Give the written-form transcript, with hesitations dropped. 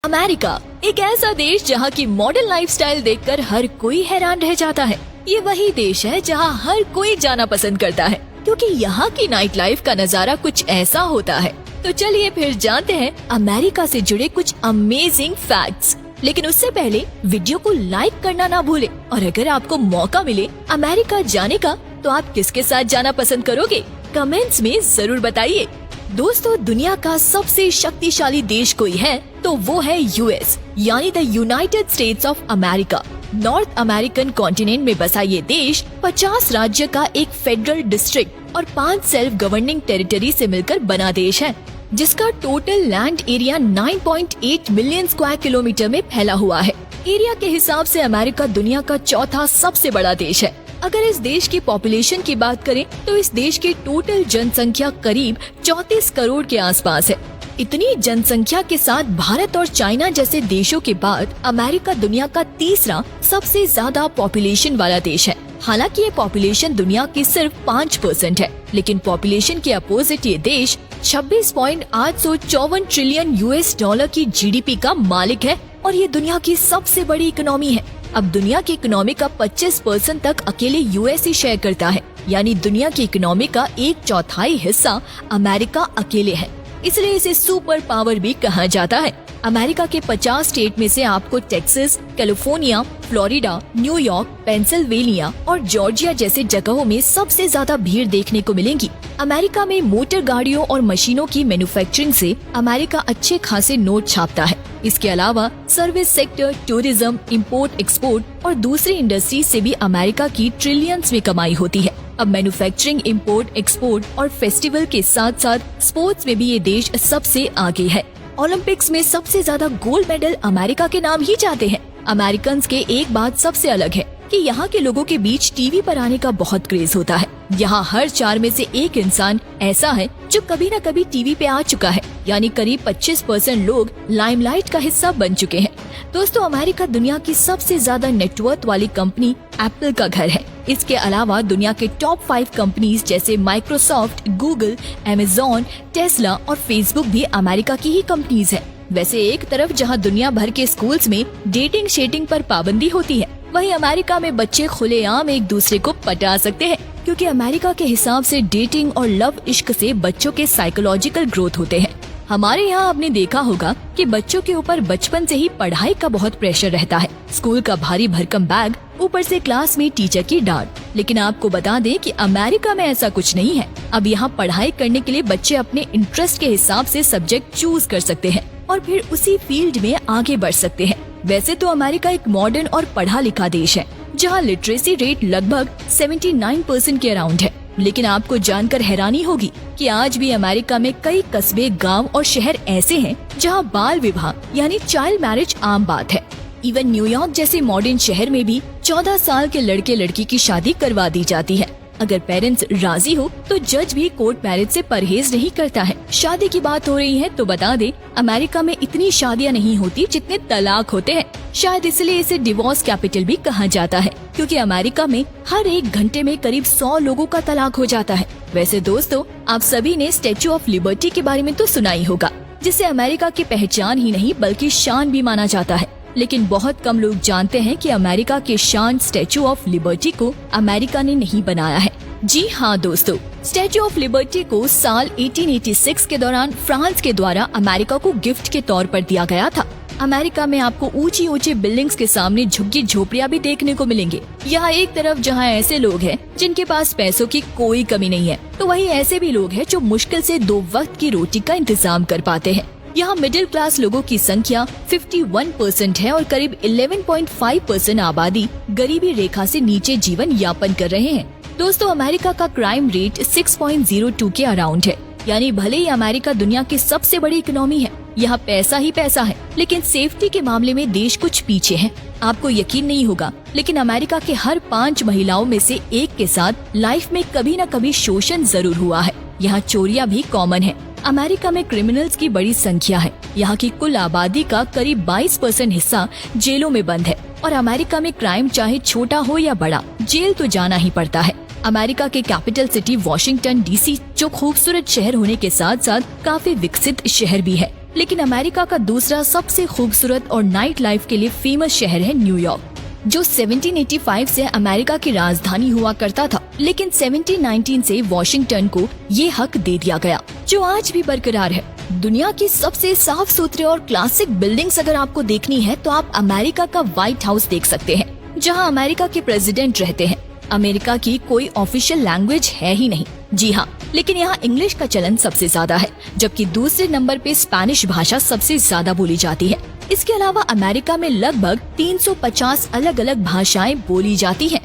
America एक ऐसा देश जहाँ की मॉडर्न लाइफस्टाइल देखकर हर कोई हैरान रह जाता है। ये वही देश है जहाँ हर कोई जाना पसंद करता है, क्योंकि यहाँ की नाइट लाइफ का नजारा कुछ ऐसा होता है। तो चलिए फिर जानते हैं अमेरिका से जुड़े कुछ अमेजिंग फैक्ट्स। लेकिन उससे पहले वीडियो को लाइक करना ना भूले, और अगर आपको मौका मिले अमेरिका जाने का तो आप किसके साथ जाना पसंद करोगे, कमेंट्स में जरूर बताइए। दोस्तों, दुनिया का सबसे शक्तिशाली देश कोई है तो वो है यूएस, यानी the United states of America. North American continent में बसा ये देश 50 राज्य का एक फेडरल डिस्ट्रिक्ट और 5 सेल्फ गवर्निंग टेरिटरी से मिलकर बना देश है, जिसका total land area 9.8 million square kilometre में फैला हुआ है। एरिया के हिसाब से अमेरिका दुनिया का चौथा सबसे बड़ा देश है। अगर इस देश की पॉपुलेशन की बात करें तो इस देश की टोटल जनसंख्या करीब 34 करोड़ के आसपास है। इतनी जनसंख्या के साथ भारत और चाइना जैसे देशों के बाद अमेरिका दुनिया का तीसरा सबसे ज्यादा पॉपुलेशन वाला देश है। हालांकि ये पॉपुलेशन दुनिया की सिर्फ 5% है, लेकिन पॉपुलेशन के अपोजिट ये देश 26.854 ट्रिलियन यूएस डॉलर की जीडीपी का मालिक है और ये दुनिया की सबसे बड़ी इकोनॉमी है। अब दुनिया की इकोनॉमी का 25% तक अकेले यूएस ही शेयर करता है, यानी दुनिया की इकोनॉमी का 1/4 हिस्सा अमेरिका अकेले है। इसलिए इसे सुपर पावर भी कहा जाता है। अमेरिका के 50 स्टेट में से आपको Texas, California, Florida, New York, Pennsylvania और जॉर्जिया जैसे जगहों में सबसे ज्यादा भीड़ देखने को मिलेगी। अमेरिका में मोटर गाड़ियों और मशीनों की मैन्युफैक्चरिंग से अमेरिका अच्छे खासे नोट छापता है। इसके अलावा service sector, tourism, import export और दूसरी इंडस्ट्री से भी अमेरिका की ट्रिलियंस में कमाई होती है। अब मैन्युफैक्चरिंग, इंपोर्ट एक्सपोर्ट और फेस्टिवल के साथ साथ स्पोर्ट्स में भी ये देश सबसे आगे है। ओलंपिक्स में सबसे ज्यादा गोल्ड मेडल अमेरिका के नाम ही जाते हैं। अमेरिकन के एक बात सबसे अलग है कि यहाँ के लोगों के बीच टीवी पर आने का बहुत क्रेज होता है। यहाँ हर 4 में से एक इंसान ऐसा है जो कभी न कभी टीवी पे आ चुका है, यानी करीब 25% लोग लाइमलाइट का हिस्सा बन चुके हैं। दोस्तों, अमेरिका दुनिया की सबसे ज्यादा नेटवर्थ वाली कंपनी एप्पल का घर है। इसके अलावा दुनिया के टॉप 5 कंपनीज जैसे माइक्रोसॉफ्ट, गूगल, अमेज़न, टेस्ला और फेसबुक भी अमेरिका की ही कंपनीज है। वैसे एक तरफ जहाँ दुनिया भर के स्कूल्स में डेटिंग शेटिंग पर पाबंदी होती है, वहीं अमेरिका में बच्चे खुलेआम एक दूसरे को पटा सकते हैं, क्योंकि अमेरिका के हिसाब से डेटिंग और लव इश्क से बच्चों के साइकोलॉजिकल ग्रोथ होते हैं। हमारे यहाँ आपने देखा होगा कि बच्चों के ऊपर बचपन से ही पढ़ाई का बहुत प्रेशर रहता है। स्कूल का भारी भरकम बैग, ऊपर से क्लास में टीचर की डांट। लेकिन आपको बता दें कि अमेरिका में ऐसा कुछ नहीं है। अब यहाँ पढ़ाई करने के लिए बच्चे अपने इंटरेस्ट के हिसाब से सब्जेक्ट चूज कर सकते हैं और फिर उसी फील्ड में आगे बढ़ सकते हैं। वैसे तो अमेरिका एक मॉडर्न और पढ़ा लिखा देश है, जहाँ लिटरेसी रेट लगभग 79% के अराउंड है। लेकिन आपको जानकर हैरानी होगी कि आज भी अमेरिका में कई कस्बे, गांव और शहर ऐसे हैं जहां बाल विवाह यानी चाइल्ड मैरिज आम बात है। इवन न्यूयॉर्क जैसे मॉडर्न शहर में भी 14 साल के लड़के लड़की की शादी करवा दी जाती है। अगर पेरेंट्स राजी हो तो जज भी कोर्ट मैरिज से परहेज नहीं करता है। शादी की बात हो रही है तो बता दे, अमेरिका में इतनी शादियां नहीं होती जितने तलाक होते हैं। शायद इसलिए इसे डिवोर्स कैपिटल भी कहा जाता है, क्योंकि अमेरिका में हर 1 घंटे में करीब 100 लोगों का तलाक हो जाता है। वैसे दोस्तों, आप सभी ने स्टैचू ऑफ लिबर्टी के बारे में तो सुना ही होगा, जिसे अमेरिका की पहचान ही नहीं बल्कि शान भी माना जाता है। लेकिन बहुत कम लोग जानते हैं कि अमेरिका के शान स्टैचू ऑफ लिबर्टी को अमेरिका ने नहीं बनाया है। जी हाँ दोस्तों, स्टैचू ऑफ लिबर्टी को साल 1886 के दौरान फ्रांस के द्वारा अमेरिका को गिफ्ट के तौर पर दिया गया था। अमेरिका में आपको ऊंची ऊंची बिल्डिंग्स के सामने झुग्गी झोपड़ियां भी देखने को मिलेंगे। यहाँ एक तरफ जहाँ ऐसे लोग हैं जिनके पास पैसों की कोई कमी नहीं है, तो वहीं ऐसे भी लोग हैं जो मुश्किल से 2 वक्त की रोटी का इंतजाम कर पाते हैं। यहाँ मिडिल क्लास लोगों की संख्या 51% है और करीब 11.5% आबादी गरीबी रेखा से नीचे जीवन यापन कर रहे हैं। दोस्तों, अमेरिका का क्राइम रेट 6.02 के अराउंड है, यानी भले ही अमेरिका दुनिया की सबसे बड़ी इकोनॉमी है, यहाँ पैसा ही पैसा है, लेकिन सेफ्टी के मामले में देश कुछ पीछे है। आपको यकीन नहीं होगा, लेकिन अमेरिका के हर 5 महिलाओं में से एक के साथ लाइफ में कभी न कभी शोषण जरूर हुआ है। यहाँ चोरियां भी कॉमन है। अमेरिका में क्रिमिनल्स की बड़ी संख्या है। यहाँ की कुल आबादी का करीब 22% हिस्सा जेलों में बंद है और अमेरिका में क्राइम चाहे छोटा हो या बड़ा, जेल तो जाना ही पड़ता है। अमेरिका के कैपिटल सिटी वॉशिंगटन डीसी जो खूबसूरत शहर होने के साथ साथ काफी विकसित शहर भी है। लेकिन अमेरिका का दूसरा सबसे खूबसूरत और नाइट लाइफ के लिए फेमस शहर है न्यूयॉर्क, जो 1785 से अमेरिका की राजधानी हुआ करता था, लेकिन 1719 से वॉशिंगटन को ये हक दे दिया गया, जो आज भी बरकरार है। दुनिया की सबसे साफ सुथरे और क्लासिक बिल्डिंग्स अगर आपको देखनी है तो आप अमेरिका का व्हाइट हाउस देख सकते हैं, जहां अमेरिका के प्रेसिडेंट रहते हैं। अमेरिका की कोई ऑफिशियल लैंग्वेज है ही नहीं, जी हाँ, लेकिन यहाँ इंग्लिश का चलन सबसे ज्यादा है, जबकि दूसरे नंबर पे स्पेनिश भाषा सबसे ज्यादा बोली जाती है। इसके अलावा अमेरिका में लगभग 350 अलग अलग भाषाएं बोली जाती हैं।